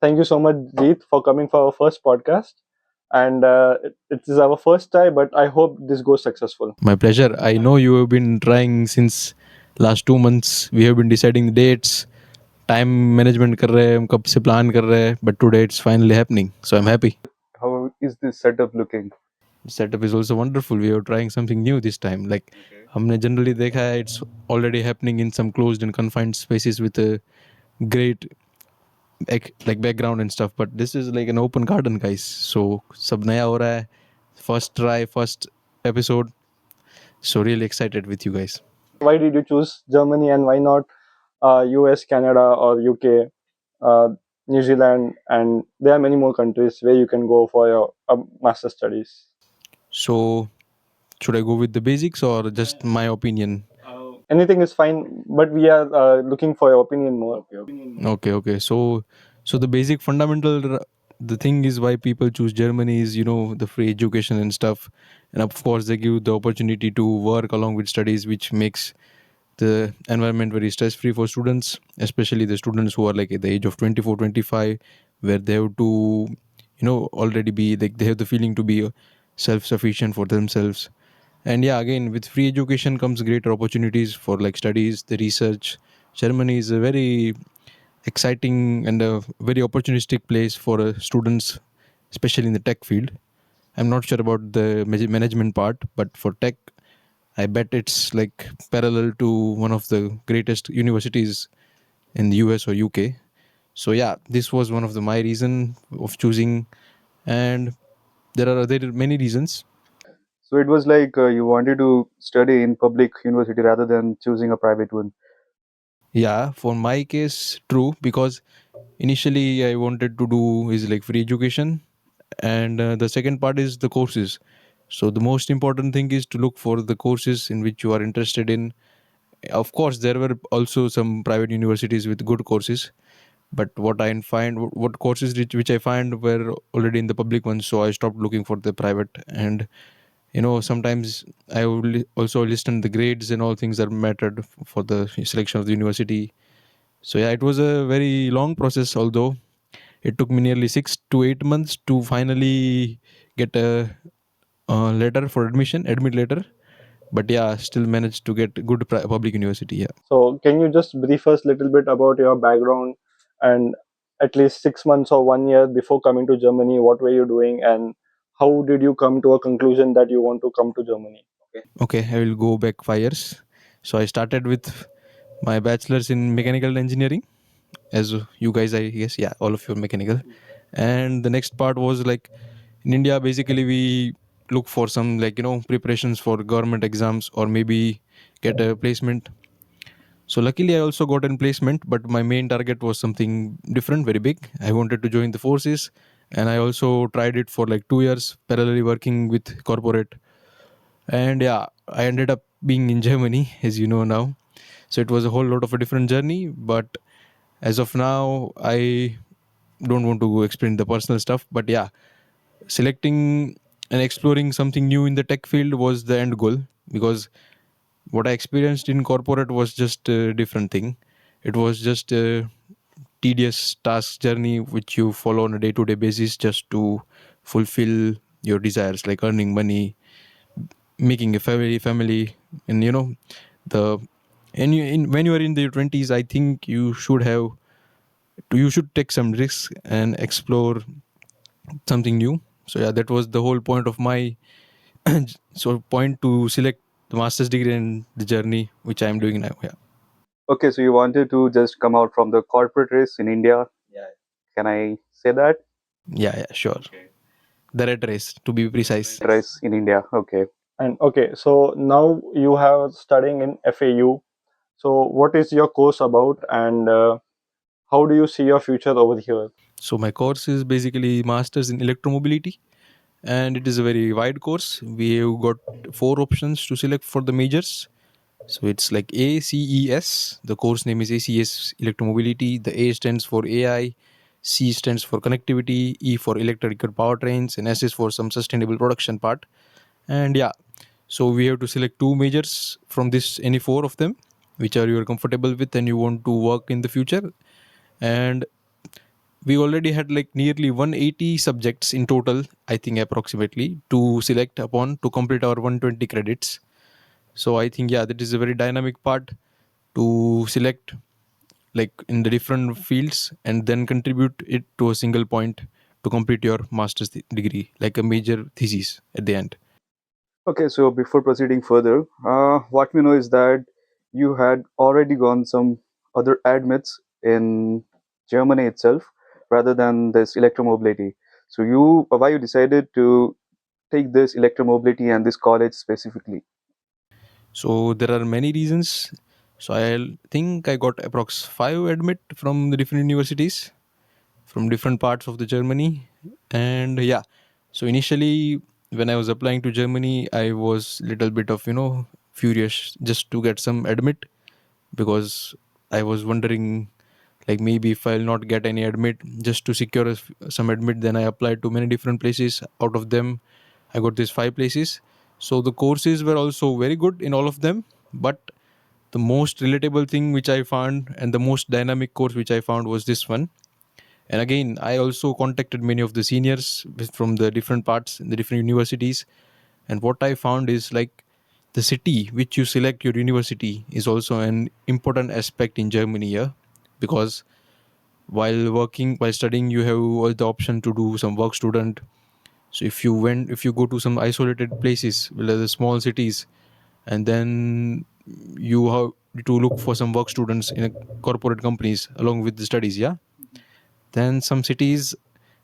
Thank you so much, Jeet, for coming for our first podcast. And it is our first try, but I hope this goes successful. My pleasure. I know you have been trying since last 2 months. We have been deciding the dates, time management कर रहे हैं, हम कब से plan कर रहे हैं, but today it's finally happening. So I'm happy. How is this setup looking? The setup is also wonderful. We are trying something new this time. Like हमने generally देखा है, it's already happening in some closed and confined spaces with a great like background and stuff. But this is like an open garden, guys. So सब नया हो रहा है. First try, first episode. So really excited with you guys. Why did you choose Germany and why not US, Canada, or UK, New Zealand? And there are many more countries where you can go for your master studies. So should I go with the basics or just my opinion? Anything is fine, but we are looking for your opinion more. Okay. So the basic fundamental, the thing is why people choose Germany is the free education and stuff, and of course they give the opportunity to work along with studies, which makes the environment very stress free for students, especially the students who are like at the age of 24, 25, where they have to already be like they have the feeling to be self sufficient for themselves. And yeah, again, with free education comes greater opportunities for like studies, the research. Germany is a very exciting and a very opportunistic place for students, especially in the tech field. I'm not sure about the management part, but for tech, I bet it's like parallel to one of the greatest universities in the US or UK. So yeah, this was one of my reason of choosing, and there are many reasons. So it was like you wanted to study in public university rather than choosing a private one. Yeah, for my case, true, because initially I wanted to do is like free education, and the second part is the courses. So the most important thing is to look for the courses in which you are interested in. Of course, there were also some private universities with good courses, but what courses which I find were already in the public ones, so I stopped looking for the private. And sometimes I will also listen the grades and all things that mattered for the selection of the university. So yeah, it was a very long process, although it took me nearly 6 to 8 months to finally get a letter for admit letter. But yeah, still managed to get good public university. Yeah. So can you just brief us a little bit about your background and at least 6 months or 1 year before coming to Germany, what were you doing and how did you come to a conclusion that you want to come to Germany? Okay, I will go back 5 years. So I started with my bachelor's in mechanical engineering, as you guys, I guess, yeah, all of you are mechanical. And the next part was like in India, basically we look for some like preparations for government exams or maybe get a placement. So luckily I also got a placement, but my main target was something different, very big. I wanted to join the forces, and I also tried it for like 2 years, parallelly working with corporate. And yeah, I ended up being in Germany, as you know now. So it was a whole lot of a different journey, but as of now, I don't want to explain the personal stuff. But yeah, selecting and exploring something new in the tech field was the end goal, because what I experienced in corporate was just a different thing. It was just a tedious task journey which you follow on a day-to-day basis just to fulfill your desires, like earning money, making a family, and the when you are in the 20s, I think you should take some risks and explore something new. So yeah, that was the whole point of my so point to select the master's degree and the journey which I am doing now. Yeah. Okay, so you wanted to just come out from the corporate race in India. Can I say that? Yeah, sure. The red race, to be precise. Race in India. Okay. And okay, so now you have studying in FAU. So what is your course about and how do you see your future over here? So my course is basically masters in electromobility, and it is a very wide course. We have got four options to select for the majors. So it's like ACES. The course name is ACES Electromobility. The A stands for AI, C stands for connectivity, E for electrical powertrains, and S is for some sustainable production part. And yeah, so we have to select two majors from this, any four of them, which are you are comfortable with and you want to work in the future. And we already had like nearly 180 subjects in total, I think approximately, to select upon to complete our 120 credits. So I think, yeah, that is a very dynamic part to select like in the different fields and then contribute it to a single point to complete your master's degree, like a major thesis at the end. Okay, so before proceeding further, what we know is that you had already gone some other admits in Germany itself rather than this electromobility. So why you decided to take this electromobility and this college specifically? So there are many reasons. So I think I got approx 5 admit from the different universities from different parts of the Germany. And yeah, so initially when I was applying to Germany, I was little bit of, furious just to get some admit, because I was wondering like maybe if I'll not get any admit, just to secure some admit, then I applied to many different places. Out of them I got these 5 places. So the courses were also very good in all of them, but the most relatable thing which I found and the most dynamic course which I found was this one. And again, I also contacted many of the seniors from the different parts in the different universities. And what I found is like the city which you select your university is also an important aspect in Germany. Yeah, because while studying, you have all the option to do some work student. So if you go to some isolated places, well, the small cities, and then you have to look for some work students in a corporate companies along with the studies. Yeah, then some cities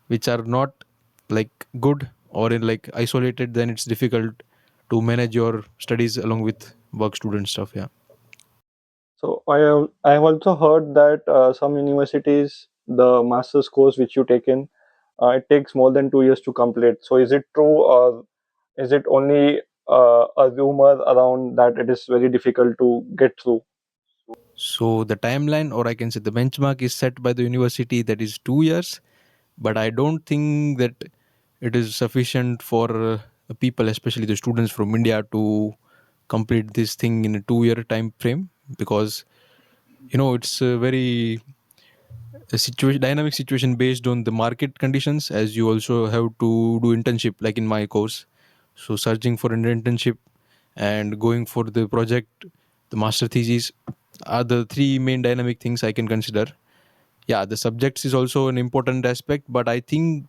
which are not like good or in like isolated, then it's difficult to manage your studies along with work student stuff. Yeah. So I have also heard that some universities, the master's course which you taken, it takes more than 2 years to complete. So is it true, or is it only a rumor around that it is very difficult to get through? So the timeline, or I can say the benchmark, is set by the university, that is 2 years. But I don't think that it is sufficient for people, especially the students from India, to complete this thing in a 2 year time frame, because it's a very dynamic situation based on the market conditions, as you also have to do internship like in my course. So searching for an internship and going for the project, the master thesis, are the three main dynamic things I can consider. Yeah, the subjects is also an important aspect, but I think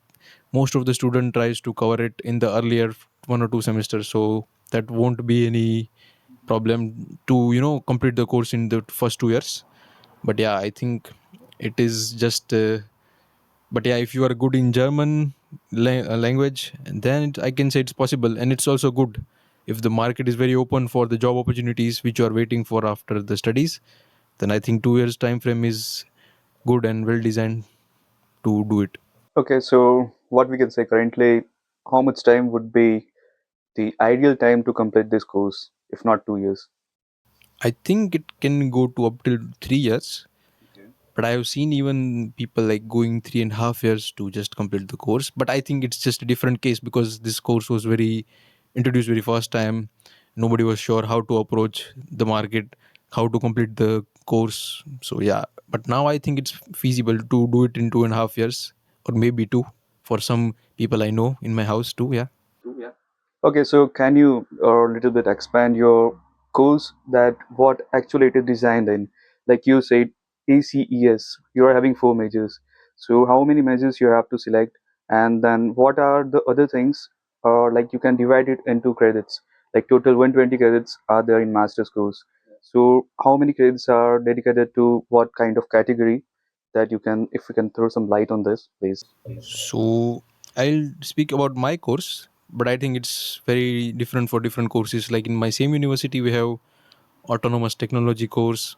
most of the student tries to cover it in the earlier 1 or 2 semesters, so that won't be any problem to complete the course in the first 2 years. But yeah, I think it is just but yeah, if you are good in German language, then I can say it's possible, and it's also good if the market is very open for the job opportunities which you are waiting for after the studies. Then I think 2 years time frame is good and well designed to do it. Okay, so what we can say currently, how much time would be the ideal time to complete this course, if not 2 years? I think it can go to up till 3 years, but I have seen even people like going 3.5 years to just complete the course. But I think it's just a different case because this course was very introduced very first time. Nobody was sure how to approach the market, how to complete the course. So yeah, but now I think it's feasible to do it in 2.5 years or maybe two for some people I know in my house too. Yeah. Okay, so can you a little bit expand your course that what actually it is designed in? Like you said, ACES, you are having four majors. So how many majors you have to select, and then what are the other things? Or like you can divide it into credits. Like total 120 credits are there in master's course. So how many credits are dedicated to what kind of category that you can, if you can throw some light on this, please. So I'll speak about my course, but I think it's very different for different courses. Like in my same university, we have autonomous technology course,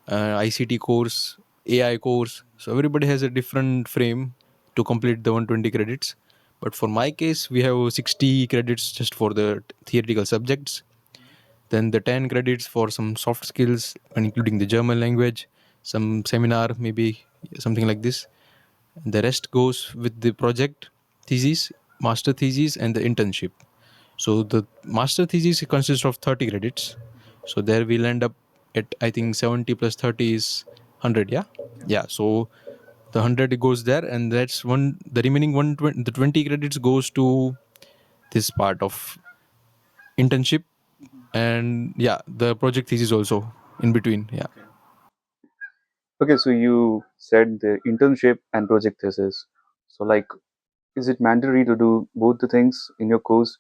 ICT course, AI course. So everybody has a different frame to complete the 120 credits. But for my case, we have 60 credits just for the theoretical subjects. Then the 10 credits for some soft skills, including the German language, some seminar, maybe something like this. The rest goes with the project thesis, master thesis, and the internship. So the master thesis consists of 30 credits. So there we'll end up at I think 70 plus 30 is 100. Yeah. Yeah. So The 100 goes there, and that's one. The remaining 120, the 20 credits goes to this part of internship, and yeah, the project thesis also in between. Yeah. Okay, so you said the internship and project thesis. So like, is it mandatory to do both the things in your course,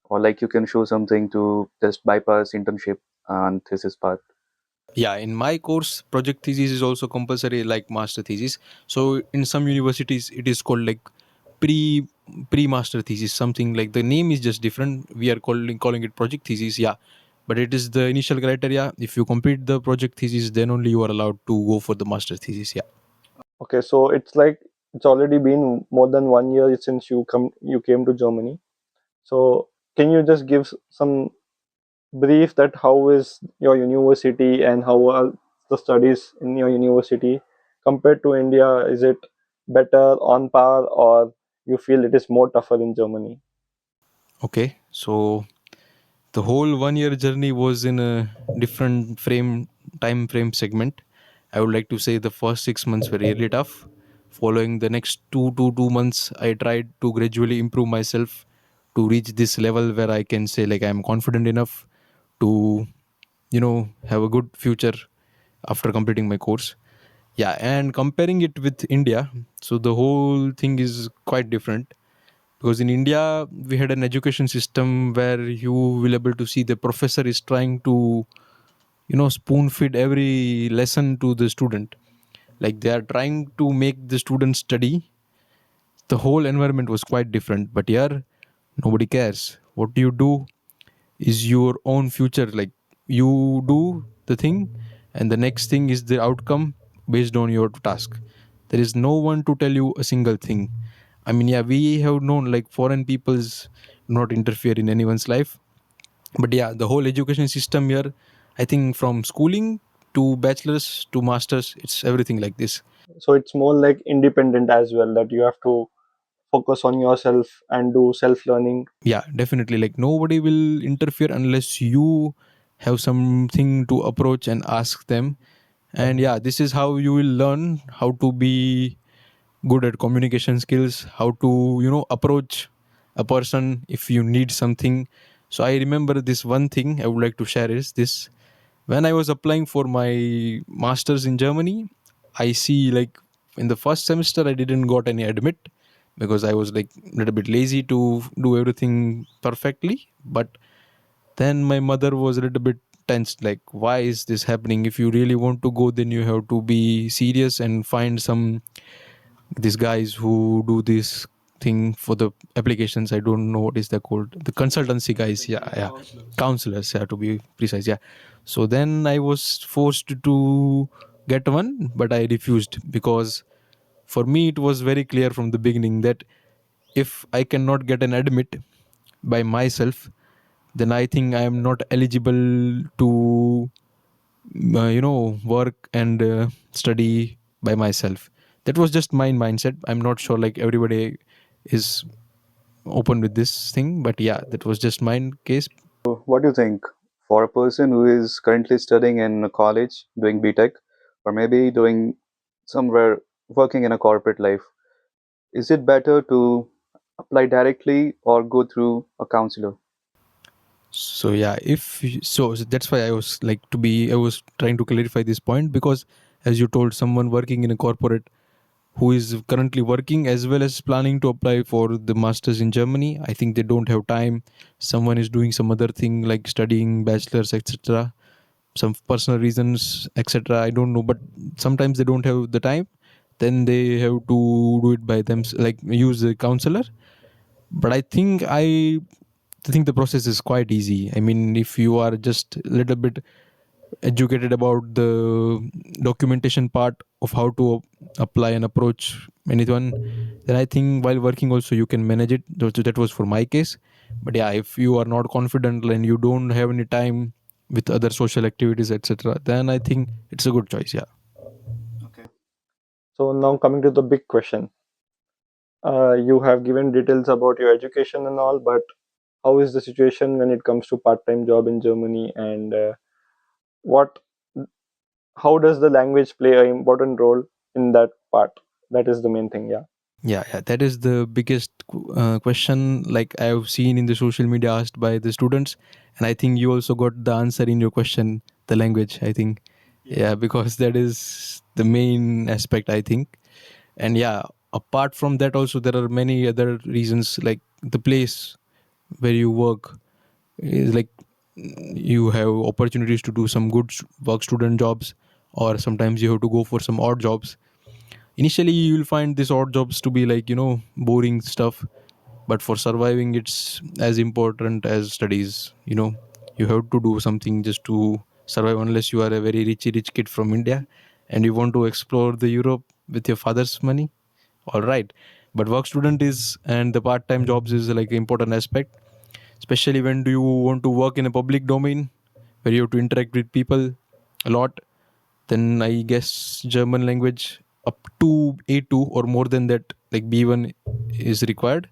or like you can show something to just bypass internship and thesis part? Yeah, in my course, project thesis is also compulsory like master thesis. So in some universities, it is called like pre pre master thesis, something like the name is just different. We are calling it project thesis. Yeah, but it is the initial criteria. If you complete the project thesis, then only you are allowed to go for the master thesis. Yeah. Okay, so it's like it's already been more than 1 year since you came to Germany. So can you just give some brief that how is your university and how are the studies in your university compared to India? Is it better, on par, or you feel it is more tougher in Germany? Okay. So the whole 1 year journey was in a different time frame segment. I would like to say the first 6 months were really tough. Following the next 2 months, I tried to gradually improve myself to reach this level where I can say like I'm confident enough to have a good future after completing my course. Yeah, and comparing it with India, so the whole thing is quite different, because in India we had an education system where you will able to see the professor is trying to spoon feed every lesson to the student, like they are trying to make the student study. The whole environment was quite different, but here nobody cares what you do is your own future. Like you do the thing, and the next thing is the outcome based on your task. There is no one to tell you a single thing. I mean, yeah, we have known like foreign peoples do not interfere in anyone's life, but yeah, the whole education system here, I think from schooling to bachelor's to masters, it's everything like this. So it's more like independent as well, that you have to focus on yourself and do self learning. Yeah, definitely, like nobody will interfere unless you have something to approach and ask them. And yeah, this is how you will learn how to be good at communication skills, how to approach a person if you need something. So I remember this one thing I would like to share is this: when I was applying for my masters in Germany, I see like in the first semester I didn't got any admit because I was like a little bit lazy to do everything perfectly. But then my mother was a little bit tensed, like, why is this happening? If you really want to go, then you have to be serious and find some these guys who do this thing for the applications. I don't know what is that called, the consultancy guys. Yeah, yeah, counselors, yeah, to be precise. Yeah. So then I was forced to get one, but I refused because for me it was very clear from the beginning that if I cannot get an admit by myself, then I think I am not eligible to work and study by myself. That was just my mindset. I'm not sure like everybody is open with this thing, but yeah, that was just my case. What do you think for a person who is currently studying in a college, doing BTech, or maybe doing somewhere working in a corporate life? Is it better to apply directly or go through a counselor? So yeah, so that's why I was trying to clarify this point, because as you told, someone working in a corporate who is currently working as well as planning to apply for the masters in Germany, I think they don't have time. Someone is doing some other thing like studying bachelor's, etc., some personal reasons, etc., I don't know, but sometimes they don't have the time, then they have to do it by them, like use a counselor. But I think the process is quite easy. I mean, if you are just a little bit educated about the documentation part of how to apply and approach anyone, then I think while working also you can manage it. That was for my case. But yeah, if you are not confident and you don't have any time with other social activities, etc., then I think it's a good choice. Yeah. So now coming to the big question, you have given details about your education and all, but how is the situation when it comes to part-time job in Germany, and what how does the language play an important role in that part? That is the main thing. Yeah. Yeah, that is the biggest question like I've seen in the social media asked by the students, and I think you also got the answer in your question, the language. I think, yeah, because that is the main aspect, I think. And yeah, apart from that, also there are many other reasons like the place where you work is like you have opportunities to do some good work student jobs, or sometimes you have to go for some odd jobs. Initially you will find these odd jobs to be like boring stuff, but for surviving it's as important as studies. You have to do something just to survive, unless you are a very rich kid from India and you want to explore the Europe with your father's money. All right, but work student is and the part-time jobs is like an important aspect, especially when do you want to work in a public domain where you have to interact with people a lot. Then I guess German language up to A2 or more than that, like B1 is required.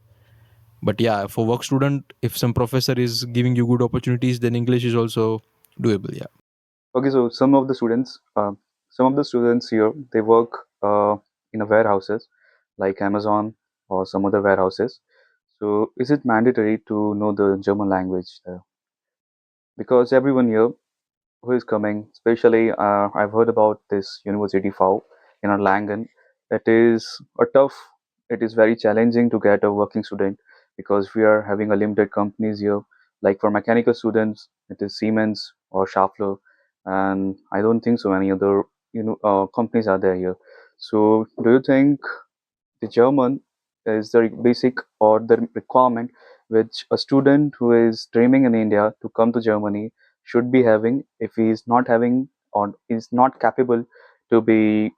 But yeah, for work student, if some professor is giving you good opportunities, then English is also doable. Yeah. Okay, so some of the students here, they work in a warehouses like Amazon or some other warehouses. So is it mandatory to know the German language there? Because everyone here who is coming, especially I've heard about this University FAU in Langen. It is a tough, it is very challenging to get a working student because we are having a limited companies here. Like for mechanical students, it is Siemens or Schaeffler, and I don't think so any other companies are there here. So do you think the German is the basic or the requirement which a student who is dreaming in India to come to Germany should be having if he is not having or is not capable to be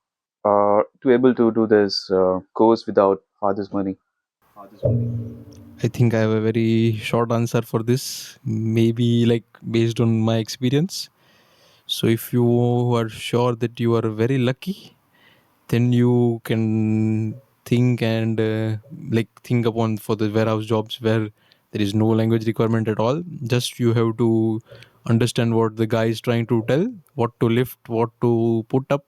to able to do this course without father's money. I think I have a very short answer for this, maybe like based on my experience. So if you are sure that you are very lucky, then you can think and like think upon for the warehouse jobs where there is no language requirement at all. Just you have to understand what the guy is trying to tell, what to lift, what to put up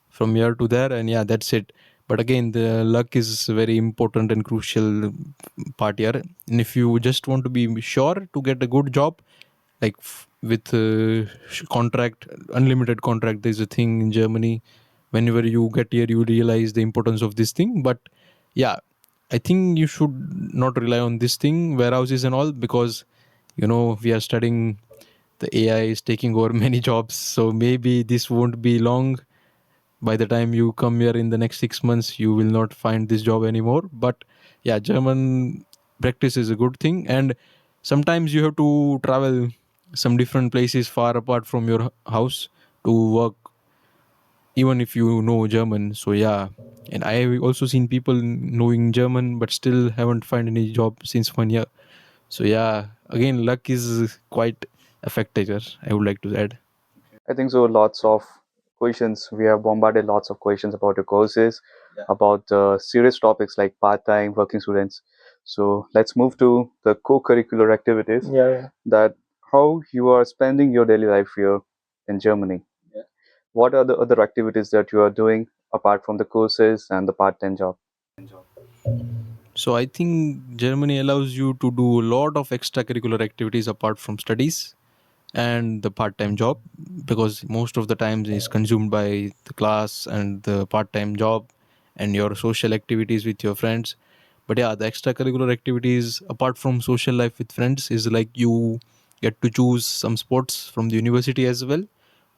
from here to there, and yeah, that's it. But again, the luck is very important and crucial part here. And if you just want to be sure to get a good job, like with contract, unlimited contract, there's a thing in Germany. Whenever you get here you realize the importance of this thing. But yeah, I think you should not rely on this thing, warehouses and all, because we are studying, the AI is taking over many jobs, so maybe this won't be long. By the time you come here in the next 6 months you will not find this job anymore. But yeah, German practice is a good thing, and sometimes you have to travel some different places far apart from your house to work, even if you know German. So yeah, and I have also seen people knowing German but still haven't found any job since 1 year. So yeah, again, luck is quite a factor here, I would like to add. I think so. Lots of questions. We have bombarded lots of questions about your courses, about serious topics like part-time working students. So let's move to the co-curricular activities. Yeah, yeah. That how you are spending your daily life here in Germany. What are the other activities that you are doing apart from the courses and the part-time job? So I think Germany allows you to do a lot of extracurricular activities apart from studies and the part-time job, because most of the time is consumed by the class and the part-time job and your social activities with your friends. But yeah, the extracurricular activities apart from social life with friends is like you get to choose some sports from the university as well,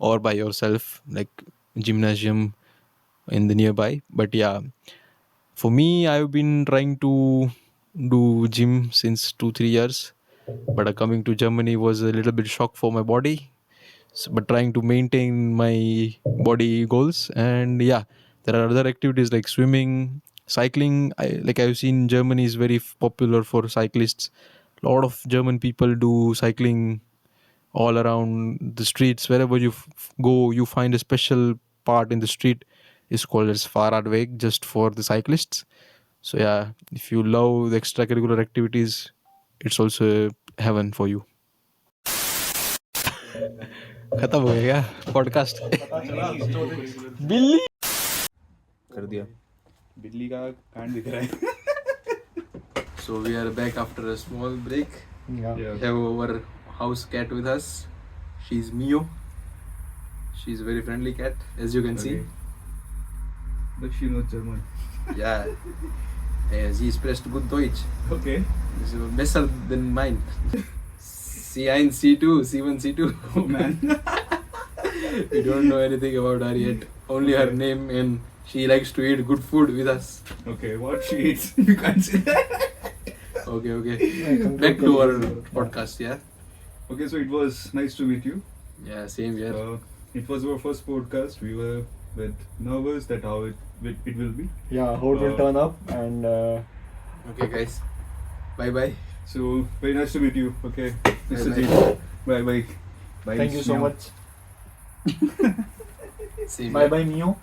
or by yourself, like gymnasium in the nearby. But yeah, for me, I've been trying to do gym since 2 3 years, but coming to Germany was a little bit shock for my body. But trying to maintain my body goals, and yeah, there are other activities like swimming, cycling. I've seen Germany is very popular for cyclists. A lot of German people do cycling all around the streets. Wherever you go, you find a special part in the street is called as Fahrradweg, just for the cyclists. So yeah, if you love the extracurricular activities, it's also heaven for you. खत्म हो गया podcast बिल्ली कर दिया बिल्ली का कान दिख रहा है. So we are back after a small break. Yeah. We have our house cat with us. She's Mio. She's a very friendly cat, as you can see. But she knows German. Yeah. Sie spricht gut Deutsch. Okay. So besser than mine. C1, C2, C1, C2. Oh man. We don't know anything about her yet. Only her name, and she likes to eat good food with us. Okay, what she eats? You can't say that. Okay. Back to our podcast, yeah? Okay, so it was nice to meet you. Yeah, same here. It was our first podcast. We were a bit nervous that how it will be. Yeah, how it will turn up, and Okay, guys. Bye bye. So very nice to meet you. Okay, Mr. Bye-bye. Jeet. Bye bye. Bye. thank you so Meow. much. Same Bye here. bye, Mio.